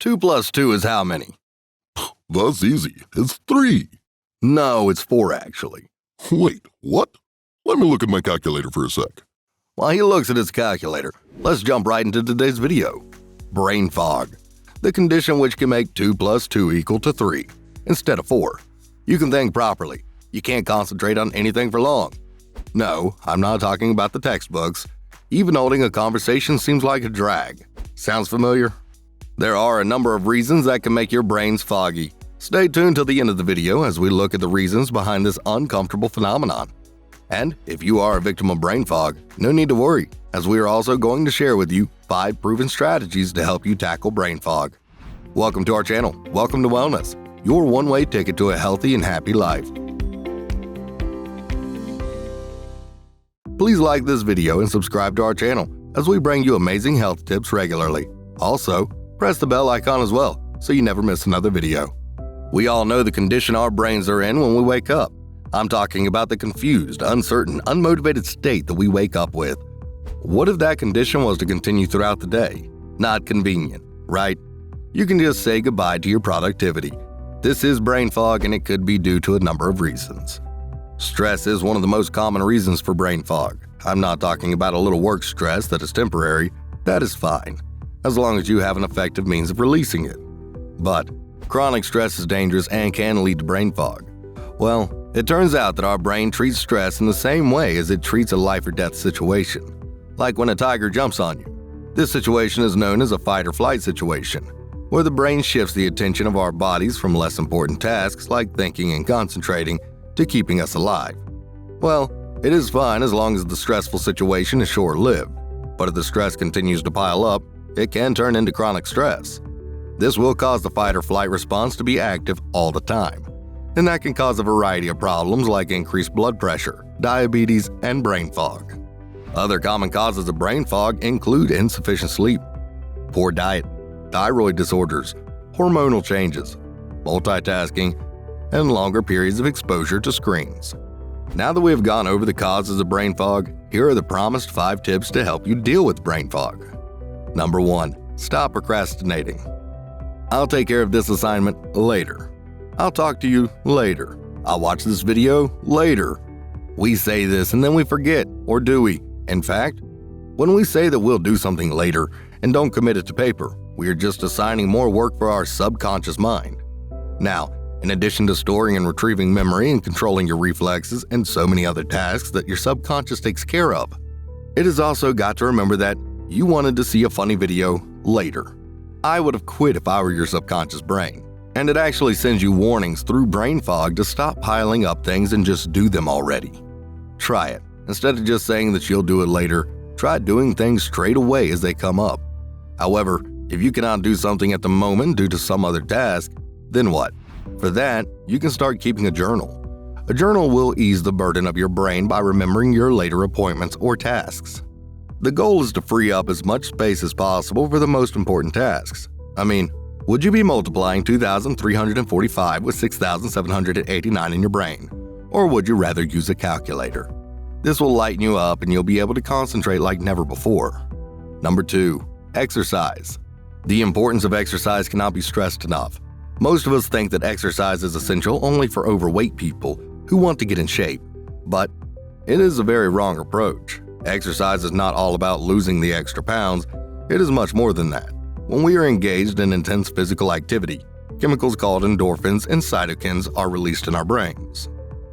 2 plus 2 is how many? That's easy. It's 3. No, it's 4 actually. Wait, what? Let me look at my calculator for a sec. While he looks at his calculator, let's jump right into today's video. Brain fog, the condition which can make 2 plus 2 equal to 3, instead of 4. You can think properly. You can't concentrate on anything for long. No, I'm not talking about the textbooks. Even holding a conversation seems like a drag. Sounds familiar? There are a number of reasons that can make your brains foggy. Stay tuned till the end of the video as we look at the reasons behind this uncomfortable phenomenon. And if you are a victim of brain fog, no need to worry, as we are also going to share with you 5 proven strategies to help you tackle brain fog. Welcome to our channel. Welcome to Wellness, your one-way ticket to a healthy and happy life. Please like this video and subscribe to our channel as we bring you amazing health tips regularly. Also, press the bell icon as well so you never miss another video. We all know the condition our brains are in when we wake up. I'm talking about the confused, uncertain, unmotivated state that we wake up with. What if that condition was to continue throughout the day? Not convenient, right? You can just say goodbye to your productivity. This is brain fog, and it could be due to a number of reasons. Stress is one of the most common reasons for brain fog. I'm not talking about a little work stress that is temporary. That is fine, as long as you have an effective means of releasing it. But chronic stress is dangerous and can lead to brain fog. Well, it turns out that our brain treats stress in the same way as it treats a life or death situation. Like when a tiger jumps on you. This situation is known as a fight or flight situation, where the brain shifts the attention of our bodies from less important tasks like thinking and concentrating to keeping us alive. Well, it is fine as long as the stressful situation is short-lived, but if the stress continues to pile up, it can turn into chronic stress. This will cause the fight or flight response to be active all the time, and that can cause a variety of problems like increased blood pressure, diabetes, and brain fog. Other common causes of brain fog include insufficient sleep, poor diet, thyroid disorders, hormonal changes, multitasking, and longer periods of exposure to screens. Now that we have gone over the causes of brain fog, here are the promised 5 tips to help you deal with brain fog. Number 1. Stop procrastinating. I'll take care of this assignment later. I'll talk to you later. I'll watch this video later. We say this and then we forget, or do we? In fact, when we say that we'll do something later and don't commit it to paper, we are just assigning more work for our subconscious mind. Now, in addition to storing and retrieving memory and controlling your reflexes and so many other tasks that your subconscious takes care of, it has also got to remember that you wanted to see a funny video later. I would have quit if I were your subconscious brain, and it actually sends you warnings through brain fog to stop piling up things and just do them already. Try it. Instead of just saying that you'll do it later, try doing things straight away as they come up. However, if you cannot do something at the moment due to some other task, then what? For that, you can start keeping a journal. A journal will ease the burden of your brain by remembering your later appointments or tasks. The goal is to free up as much space as possible for the most important tasks. I mean, would you be multiplying 2,345 with 6,789 in your brain? Or would you rather use a calculator? This will lighten you up and you'll be able to concentrate like never before. Number 2. Exercise. The importance of exercise cannot be stressed enough. Most of us think that exercise is essential only for overweight people who want to get in shape, but it is a very wrong approach. Exercise is not all about losing the extra pounds, it is much more than that. When we are engaged in intense physical activity, chemicals called endorphins and cytokines are released in our brains,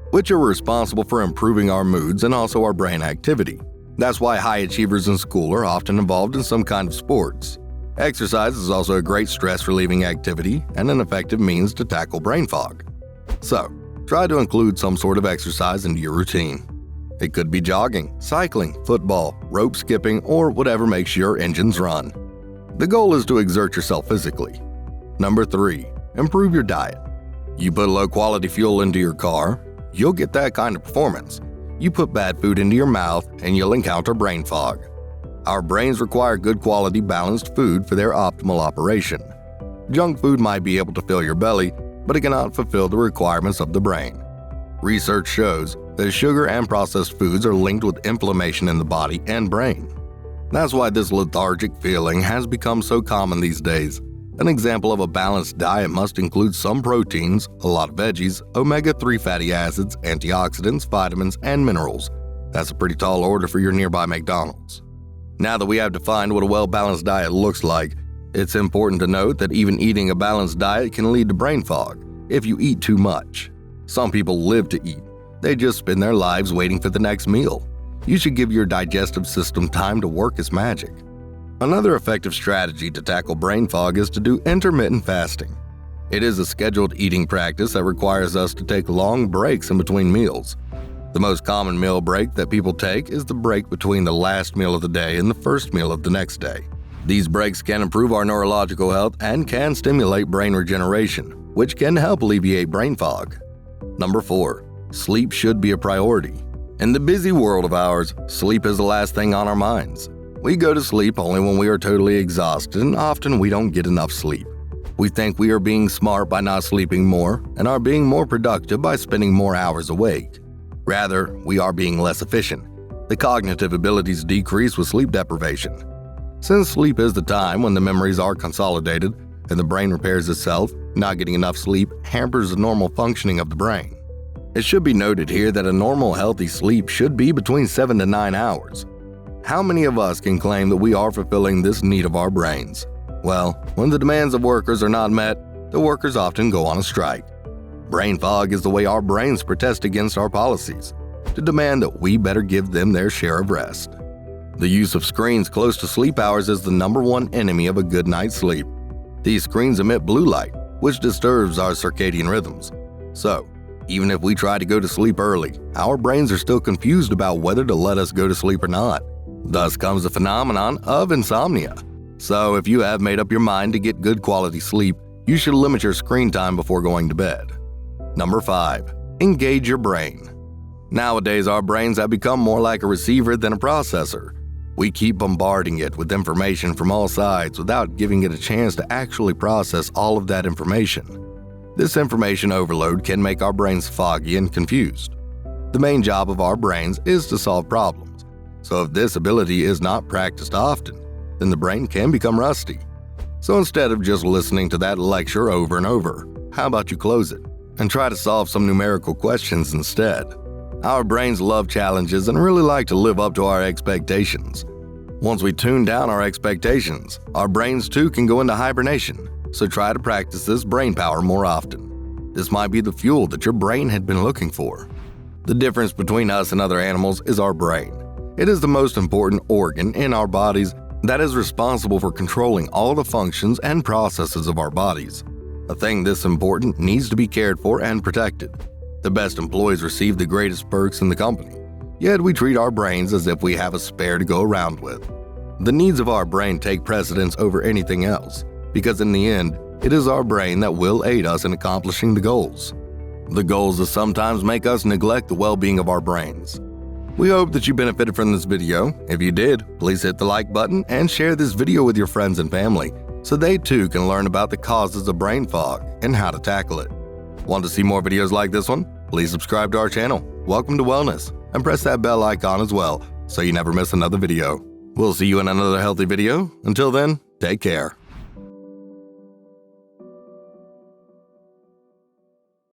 which are responsible for improving our moods and also our brain activity. That's why high achievers in school are often involved in some kind of sports. Exercise is also a great stress-relieving activity and an effective means to tackle brain fog. So, try to include some sort of exercise into your routine. It could be jogging, cycling, football, rope skipping, or whatever makes your engines run. The goal is to exert yourself physically. Number 3. Improve your diet. You put low-quality fuel into your car, you'll get that kind of performance. You put bad food into your mouth, and you'll encounter brain fog. Our brains require good quality balanced food for their optimal operation. Junk food might be able to fill your belly, but it cannot fulfill the requirements of the brain. Research shows that sugar and processed foods are linked with inflammation in the body and brain. That's why this lethargic feeling has become so common these days. An example of a balanced diet must include some proteins, a lot of veggies, omega-3 fatty acids, antioxidants, vitamins, and minerals. That's a pretty tall order for your nearby McDonald's. Now that we have defined what a well-balanced diet looks like, it's important to note that even eating a balanced diet can lead to brain fog if you eat too much. Some people live to eat. They just spend their lives waiting for the next meal. You should give your digestive system time to work its magic. Another effective strategy to tackle brain fog is to do intermittent fasting. It is a scheduled eating practice that requires us to take long breaks in between meals. The most common meal break that people take is the break between the last meal of the day and the first meal of the next day. These breaks can improve our neurological health and can stimulate brain regeneration, which can help alleviate brain fog. Number 4. Sleep should be a priority. In the busy world of ours, sleep is the last thing on our minds. We go to sleep only when we are totally exhausted, and often we don't get enough sleep. We think we are being smart by not sleeping more and are being more productive by spending more hours awake. Rather, we are being less efficient. The cognitive abilities decrease with sleep deprivation. Since sleep is the time when the memories are consolidated and the brain repairs itself, not getting enough sleep hampers the normal functioning of the brain. It should be noted here that a normal healthy sleep should be between 7 to 9 hours. How many of us can claim that we are fulfilling this need of our brains? Well, when the demands of workers are not met, the workers often go on a strike. Brain fog is the way our brains protest against our policies, to demand that we better give them their share of rest. The use of screens close to sleep hours is the number one enemy of a good night's sleep. These screens emit blue light, which disturbs our circadian rhythms. So, even if we try to go to sleep early, our brains are still confused about whether to let us go to sleep or not. Thus comes the phenomenon of insomnia. So if you have made up your mind to get good quality sleep, you should limit your screen time before going to bed. Number 5. Engage your brain. Nowadays, our brains have become more like a receiver than a processor. We keep bombarding it with information from all sides without giving it a chance to actually process all of that information. This information overload can make our brains foggy and confused. The main job of our brains is to solve problems. So if this ability is not practiced often, then the brain can become rusty. So instead of just listening to that lecture over and over, how about you close it and try to solve some numerical questions instead? Our brains love challenges and really like to live up to our expectations. Once we tune down our expectations, our brains too can go into hibernation. So try to practice this brain power more often. This might be the fuel that your brain had been looking for. The difference between us and other animals is our brain. It is the most important organ in our bodies that is responsible for controlling all the functions and processes of our bodies. A thing this important needs to be cared for and protected. The best employees receive the greatest perks in the company, yet we treat our brains as if we have a spare to go around with. The needs of our brain take precedence over anything else, because in the end, it is our brain that will aid us in accomplishing the goals. The goals that sometimes make us neglect the well-being of our brains. We hope that you benefited from this video. If you did, please hit the like button and share this video with your friends and family so they too can learn about the causes of brain fog and how to tackle it. Want to see more videos like this one? Please subscribe to our channel, Welcome to Wellness, and press that bell icon as well so you never miss another video. We'll see you in another healthy video. Until then, take care.